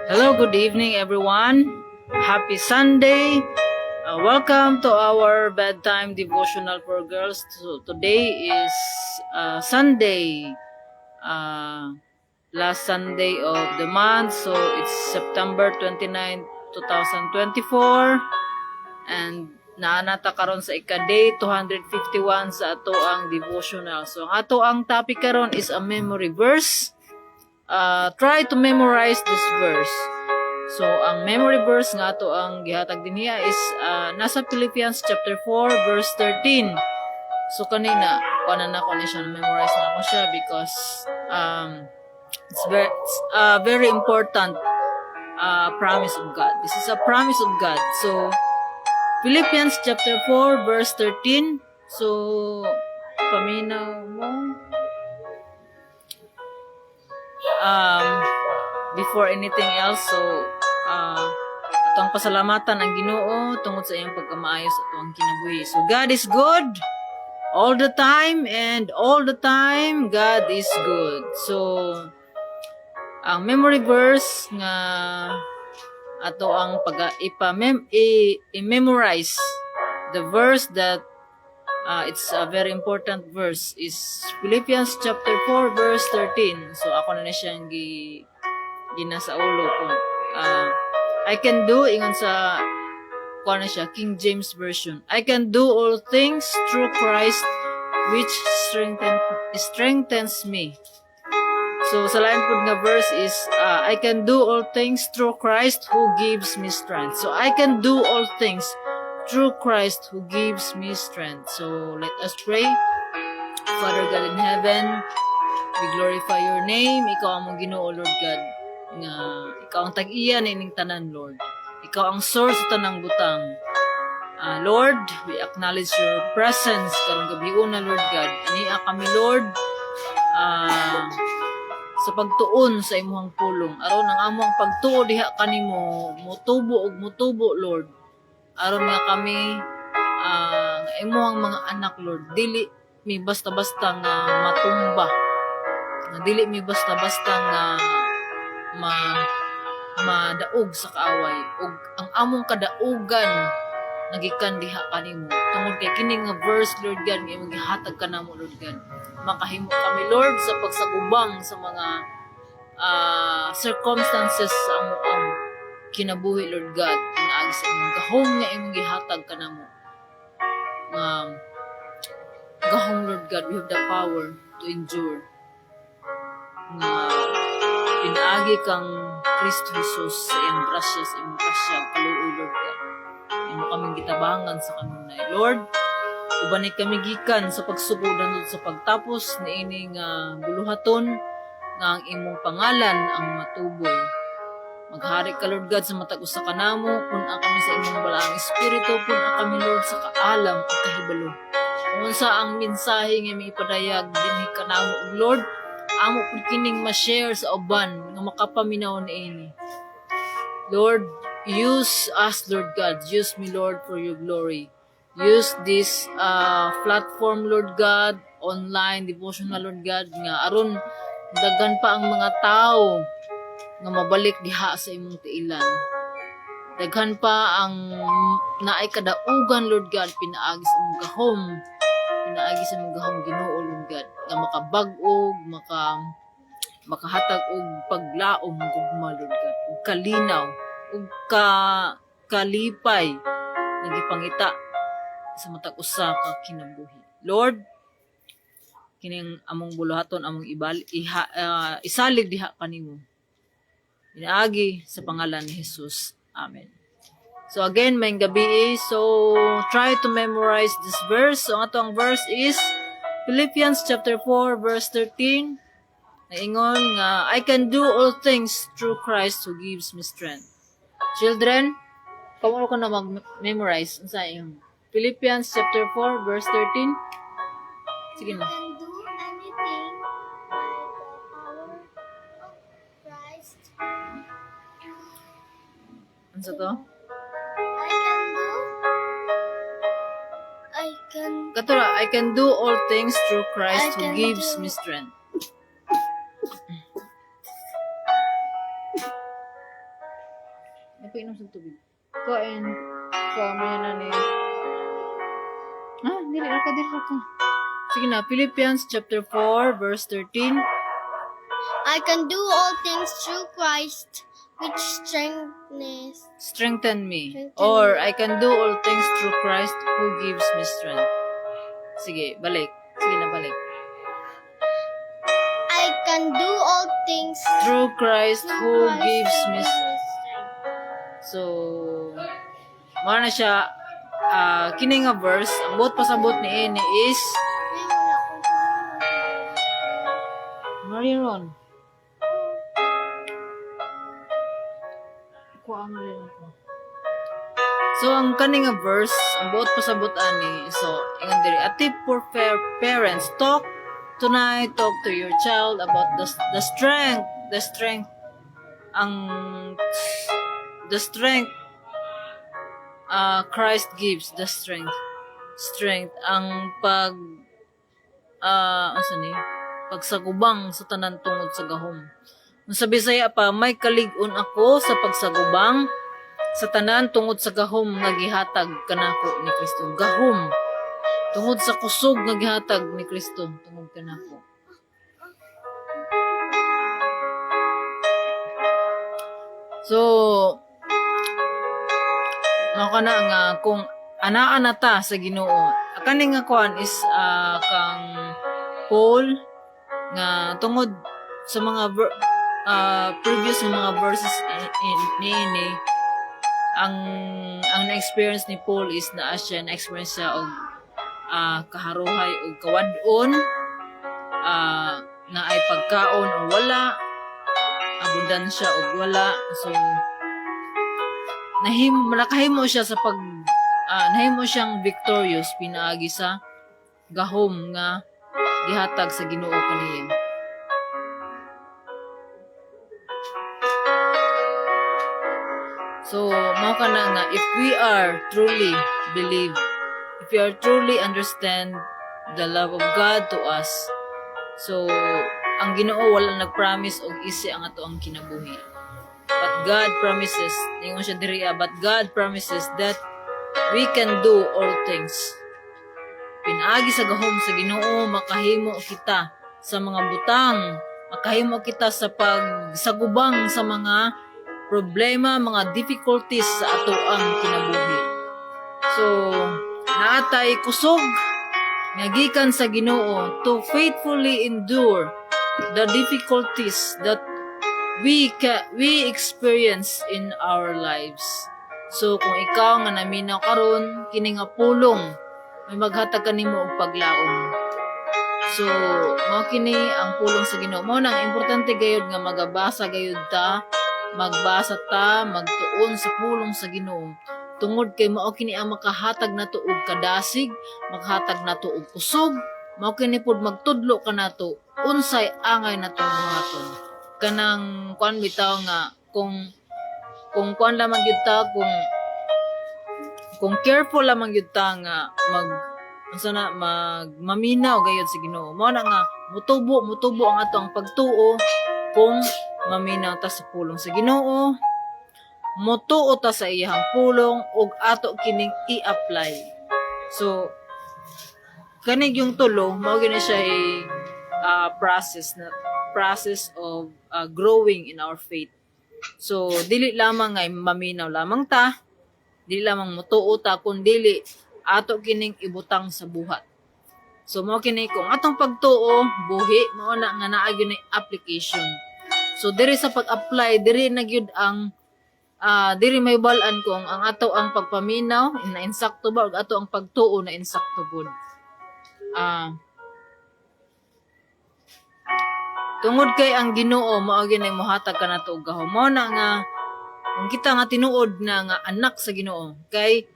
Hello, good evening, everyone. Happy Sunday. Welcome to our bedtime devotional for girls. So today is Sunday, uh, last Sunday of the month. So it's September 29, 2024. And naanata karon sa ika-day 251 sa ato ang devotional. So ang ato ang topic karon is a memory verse. Try to memorize this verse. So, ang memory verse nga to ang gihatag dinhiya is nasa Philippians chapter 4 verse 13. So, kanina, kuha na ko na siya, memorize na ko siya because it's very important promise of God. This is a promise of God. So, Philippians chapter 4 verse 13. So, paminaw mo. Before anything else, so atong pasalamatan ang Ginoo tungod sa iyang pagkamaayos at ang kinabuhi. So God is good all the time, and all the time God is good. So ang memory verse nga ato ang i-memorize the verse that it's a very important verse is Philippians chapter 4 verse 13. So ako na siyang ginasa ulo ko. I can do ingon sa kuha na siya King James version. I can do all things through Christ which strengthens me. So sa lain pud nga verse is I can do all things through Christ who gives me strength. So I can do all things through Christ who gives me strength. So let us pray. Father God in heaven, we glorify your name. Ikaw ang mong Ginoo, Lord God. Nga ikaw ang tag-iya na ining tanan, Lord. Ikaw ang source sa tanang butang. Lord, we acknowledge your presence karong gabi una, Lord God. Ania kami, Lord, sa pagtuon sa imong pulong. Aron ang among pagtuo diha kanimo, mutubo ug mutubo, Lord. Aron nga kami imong mga anak, Lord, dili mi basta-basta nga matumba, nga dili mi basta-basta nga madaog sa kaaway, ug ang among kadaugan nagikan diha kanimo tungod kay kini nga verse, Lord God, nga imong gihatag kanamo, Lord God. Makahimo kami, Lord, sa pagsagubang sa mga circumstances sa among kinabuhi, Lord God. Pinaagi sa imong gahom nga imong gihatag kanamo. Gahom, Lord God, we have the power to endure. Pinaagi kang Kristo Jesus sa iyang grasya, sa iyong grasya, kaluoy, Lord God. Imo kaming gitabangan sa kanunay. Lord, ubanay kami gikan sa pagsubudan sa pagtapos ni ining buluhaton nga ang imong pangalan ang matuboy. Maghari ka, Lord God, sa matag usa kanamo, pun-a kami sa imong balaang espiritu, pun-a kami, Lord, sa kaalam at kahibalo. Kung sa ang mensahe nga maipadayag dinhi kanamo, Lord, amo pud kining ma-share sa uban nga makapaminaw niini. Lord, use us, Lord God. Use me, Lord, for your glory. Use this platform, Lord God, online devotional, Lord God, nga aron daghan pa ang mga tao nga mabalik diha sa imong tiilan. Daghan pa ang naay kadaugan, Lord God, pinaagi sa imong gahom. Pinaagi sa imong gahom, Ginoo, Lord God, nga makabag-og, makahatag og paglaom gugma, Lord God, ug kalinaw, ug kalipay nagipangita sa matag usa ka kinabuhi. Lord, kining among buluhaton among isalig diha kanimo. Inaagi sa pangalan ni Jesus. Amen. So again, may gabi so try to memorize this verse. So ang atong verse is Philippians chapter 4 verse 13. Naingon nga I can do all things through Christ who gives me strength. Children, kamo ko na mag-memorize sa iyong Philippians chapter 4 verse 13. Sige na. Can do anything by the power of Christ. Ano sa to? I can do all things through Christ who gives me strength. inom sa tubig. Kain. May na ni. Dili ka. Sige na, Philippians chapter 4, verse 13. I can do all things through Christ, which strengthens. Strengthen me. Strengthen Or me. I can do all things through Christ who gives me strength. Sige, balik. Sige na, balik. I can do all things Through Christ who Christ gives who me gives strength. me strength. So, mao na siya, kini nga verse, ang buot pasabot ni Eni is, Mariron. Kuha ang Mariron ko. So, ang kaning nga verse, ang buot pasabot ani, so, ingon diri, a tip for parents, talk to your child about the strength, Christ gives the strength, ang pagsagubang sa tanan tungod sa gahom. Kung sa Bisaya pa, may kalig-on ako sa pagsagubang sa tanan tungod sa gahom nga gihatag kanako ni Kristo. Gahom tungod sa kusog nga gihatag ni Kristo tungod kanako. So, mao kana nga kung anaa na ta sa Ginoo. Kani nga kuan is kang Paul nga tungod sa mga previous na mga verses ni ang na-experience ni Paul is na siya na-experience siya og kaharuhay og kawadon na ay pagkaon o wala, abundansya o wala. So nakahimo siya sa nahimo siyang victorious pinaagi sa gahom nga gihatag sa Ginoo kaniya. So, mao kana nga if we truly understand the love of God to us, so ang Ginoo wala nagpromise og easy ang ato ang kinabuhi. But God promises, ningon siya diri, but God promises that we can do all things. Pinaagi sa gahom sa Ginoo, makahimo kita sa mga butang, makahimo kita sa pagsagubang sa mga problema, mga difficulties sa ato ang kinabuhi. So, naatay kusog nga gikan sa Ginoo to faithfully endure the difficulties that we experience in our lives. So, kung ikaw nga naminaw karon kini nga pulong, may maghatag kanimo og paglaom. So, mao kini ang pulong sa Ginoo. Mao nang importante gayud nga magabasa gayud ta, magbasa ta, magtuon sa pulong sa Ginoo. Tungod kay mao kini ang makahatag nato og kadasig, maghatag nato og kusog, mao kini pud magtudlo kanato unsay angay nato buhaton. Kanang kuan bitaw nga kung kuan lamang gyud ta, kung careful lamang gyud ta nga maminaw gayud sa Ginoo. Mao na nga mutubo ang atong pagtuo kung maminaw ta sa pulong sa Ginoo, mutuo ta sa iyang pulong ug ato kining i-apply. So kanig yung tulo mao gini siya process of growing in our faith. So dili lamang nga maminaw lamang ta, dili lamang mutuo ta, kundi ato kining ibutang sa buhat. So mao kini kung atong pagtuo buhi, mao na nga naa gyud ni application. So diri sa pag-apply, diri na gyud ang diri may balan kung ang ato ang pagpaminaw na insakto ba ug ato ang pagtuo na insakto pud. Tungod kay ang Ginoo mao gyud ang mohatag kanato og gahom. Mao na nga kung kita nga tinuod na nga anak sa Ginoo, kay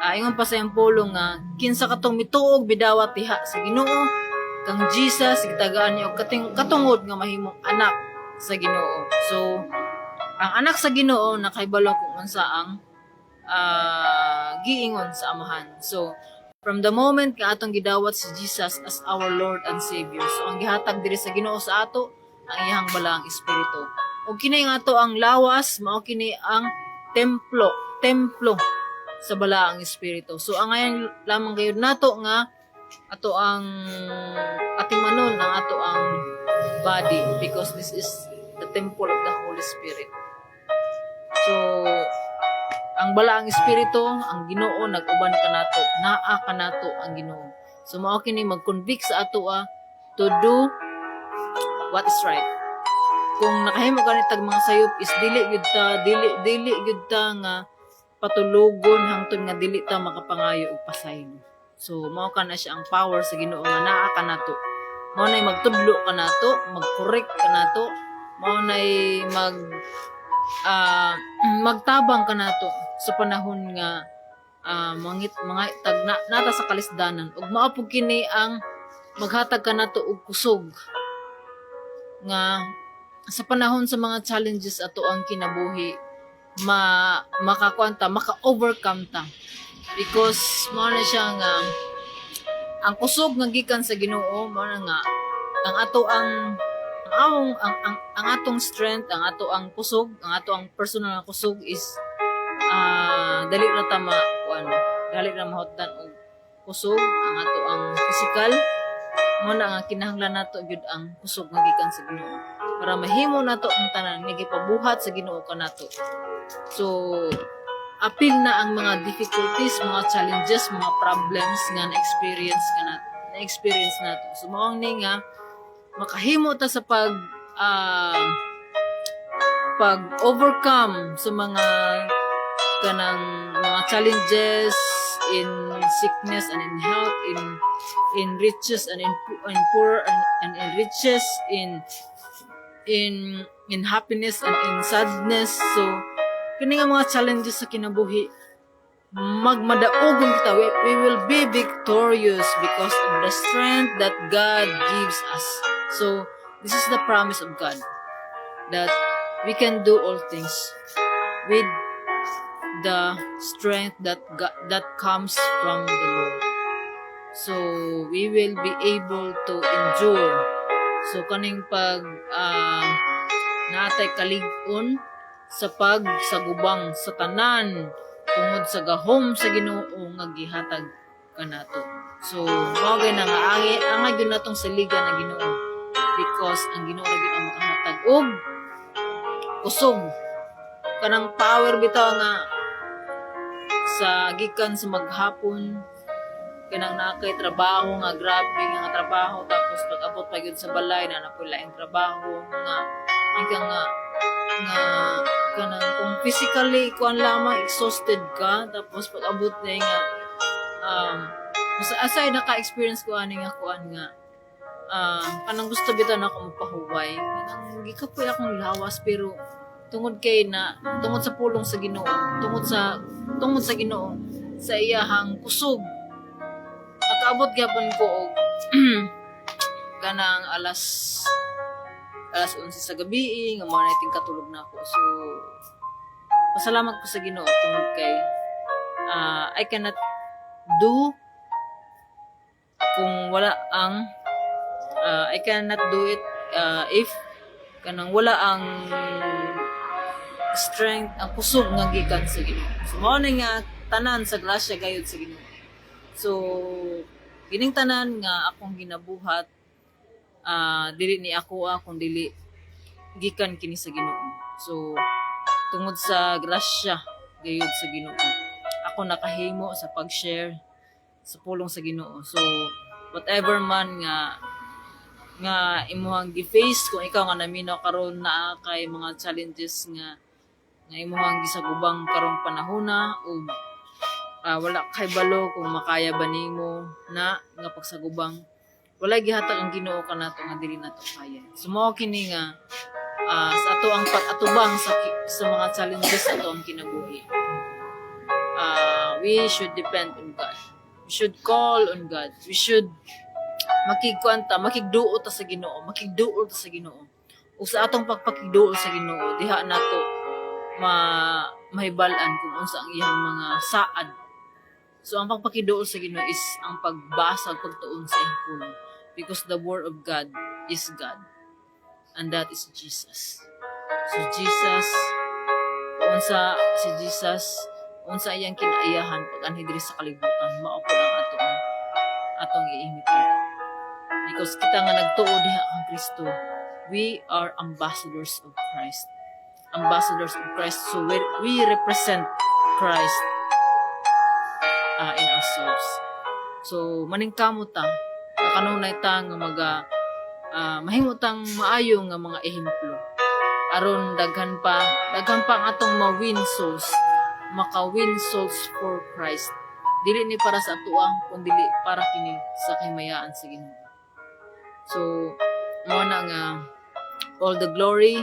ingon pa sa iyang pulong nga kinsa katong mituog bidawat diha sa Ginoo, kang Jesus gitagaan niya og katungod nga mahimong anak sa Ginoo. So ang anak sa Ginoo nakahibalo kung unsa ang giingon sa Amahan. So from the moment nga atong gidawat si Jesus as our Lord and Savior, so ang gihatag diri sa Ginoo sa ato ang iyang balaang espiritu. O kini nga ato ang lawas, mao kini ang templo sa balaang espiritu. So ang ngayon lamang gayud nato nga ato ang atimanon ang ato ang body, because this is the temple of the Holy Spirit. So ang balaang espiritu, ang Ginoo nag-uban kanato, naa kanato ang Ginoo. So mao kini mag-convict sa ato to do what is right. Kung nakahimo ka tag mga sayop is dili gyud ta nga patulugon hangtod nga dili ta makapangayo og pasaylo. So mao kana siya ang power sa Ginoo nga naa kanato. Mao nay magtudlo kanato, mag-correct kanato, mao nay magtabang kanato sa panahon nga mga tag nata sa kalisdanan, ug mao pud kini ang maghatag kanato og kusog nga sa panahon sa mga challenges ato ang kinabuhi maka-overcome ta, because mao na siya nga ang kusog nga gikan sa Ginoo, mao na nga ang ato ang atong strength, ang ato ang kusog, ang ato ang personal nga kusog is dali na ta dali na mahutdan og kusog. Ang ato ang physical mo na nga kinahanglan nato gyud ang kusog nga gikan sa Ginoo para mahimo nato ang tanan nga gipabuhat sa Ginoo kanato. So apil na ang mga difficulties, mga challenges, mga problems nga na-experience nato. So mao ni nga makahimo ta sa pag-overcome sa mga kanang mga challenges in sickness and in health, in riches and in poor, and in riches, in happiness and in sadness. So kini nga mga challenges sa kinabuhi magmadaogon kita, we will be victorious because of the strength that God gives us. So this is the promise of God, that we can do all things with the strength that comes from the Lord. So we will be able to endure. So kaning pag naatay kalig-on sa pagsagubang sa tanan tungod sa gahom sa Ginoo nga gihatag kanato. So mao gay na nga angay gyud natong saligan na Ginoo, because ang Ginoo ra gyud ang makahatag og kusog, kanang power bitaw nga sa gikan sa maghapon kanang nakay trabaho nga grabe nga trabaho, tapos pag abot pa gyud sa balay na napoy laing trabaho nga kanang kung physically kuan lamang exhausted ka, tapos pag abot na nga aside naka-experience ko ani nga kuan nga kanang gusto bitaw na ako mapahuway, kanang gikapoy akong lawas, pero tungod sa pulong sa Ginoo, tungod sa Ginoo sa iyahang kusog, nakaabot gyapon ko og kanang alas 11 sa gabi nga mao na iting katulog na ako. So pasalamat ko sa Ginoo tungod kay I cannot do kung wala ang I cannot do it if kanang wala ang strength, ang kusog nga gikan sa Ginoo. So mao na nga tanan sa grasya gayud sa Ginoo. So kining tanan nga akong ginabuhat, dili ni ako kung dili gikan kini sa Ginoo. So tungod sa grasya gayud sa Ginoo, ako nakahimo sa pag-share sa pulong sa Ginoo. So whatever man nga imuhang gi-face, kung ikaw nga naminaw karon na kay mga challenges nga imuhang gisagubang karong panahona, o wala kay balo kung makaya ba nimo na nga pagsagubang, wala gihatag ang Ginoo kanato nga dili nato kaya. So mao kini nga sa ato ang pag-atubang sa mga challenges ato ang kinabuhi. We should depend on God. We should call on God. We should makigduol ta sa Ginoo. Ug sa atong pagpakigduol sa Ginoo, diha nato mahibalan kung unsa ang iyang mga saad. So ang pagpakigduol sa Ginoo is ang pagbasa ug pagtuon sa iyang pulong, because the word of God is God, and that is Jesus. So Jesus, unsa si Jesus, unsa iyang kinaiyahan pag anhi diri sa kalibutan, mao pod ang atong i-imitate. Because kita nga nagtuo diha kang Kristo, we are ambassadors of Christ. Ambassadors of Christ. So we represent Christ in ourselves. So maningkamot ta, kanunay ta nga mahimutang maayo nga mga ehemplo. Aron daghan pa ang atong ma-win souls, maka-win souls for Christ. Dili ni para sa atoa, kundi para kini sa kahimayaan sa Ginoo. So, mao na nga all the glory,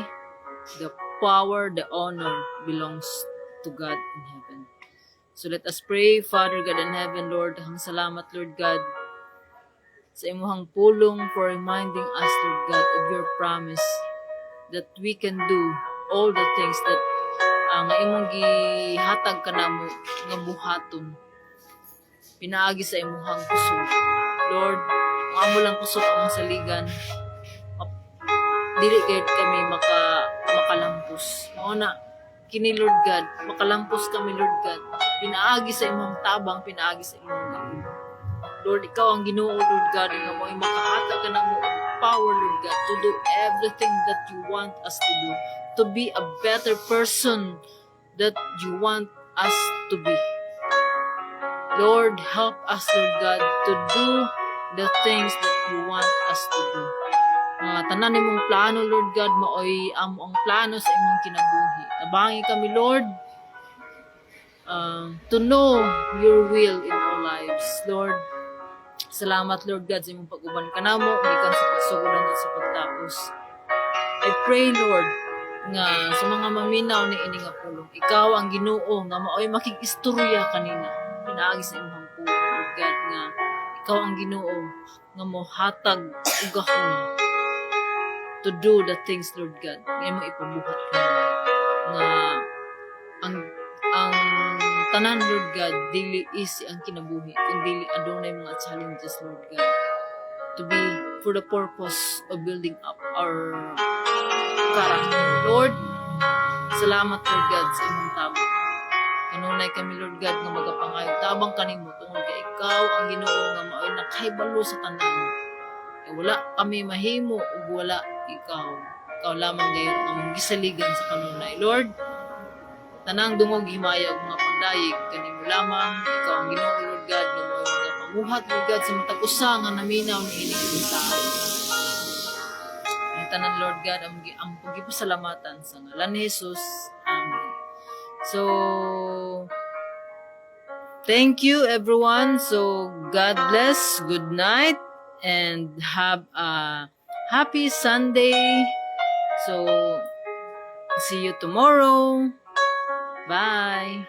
the power, the honor belongs to God in heaven. So let us pray. Father God in heaven, Lord, ang salamat, Lord God, sa imuhang pulong for reminding us, Lord God, of your promise that we can do all the things that nga imong gihatag kanamo nga buhaton pinaagi sa imuhang kusog. Lord, ang amo lang kusog ang saligan, dili gayud kami makalampos. Mao na kini, Lord God, makalampos kami, Lord God, pinaagi sa imong tabang, pinaagi sa imong galing. Lord, ikaw ang Ginoo, Lord God, nga mo'y makahatag ka ng power, Lord God, to do everything that you want us to do, to be a better person that you want us to be. Lord, help us, Lord God, to do the things that you want us to do. Mga tanan nimong plano, Lord God, maoy amo ang plano sa imong kinabuhi. Nabangi kami, Lord, to know your will in our lives. Lord, salamat, Lord God, sa imong pag-uban kanamo, gikan sa pagsugulan at sa pagtapos. I pray, Lord, nga sa mga maminaw ni ini nga pulong, ikaw ang Ginoo nga maoy makig-istorya kanina. Pinaagi sa imong pulong, Lord God, nga ikaw ang Ginoo nga mohatag ugahon to do the things, Lord God, nga mo ipabuhat kanina. Nga ang tanan, Lord God, dili easy ang kinabuhi, kundi adunay mga challenges, Lord God, to be for the purpose of building up our character. Lord, salamat, Lord God, sa imong tabang. Kanunay kami, Lord God, nga magapangayo tabang kanimo tungod kay ikaw ang Ginoo nga maoy nakahibalo sa tanan. Wala kami mahimo ug wala ikaw. Ikaw lamang gayon ang gisaligan sa kanunay. Lord, tanang dungog himaya og mga pagdayeg kanimo lamang. Ikaw ang Ginoo, Lord God, nga maoy magapamuhat, Lord God, sa matag usa nga naminaw ni ining tawo. Ang tanan, Lord God, ang pagipasalamatan sa ngalan ni Jesus. Amen. So, thank you, everyone. So, God bless. Good night. And have a happy Sunday. So, see you tomorrow. Bye.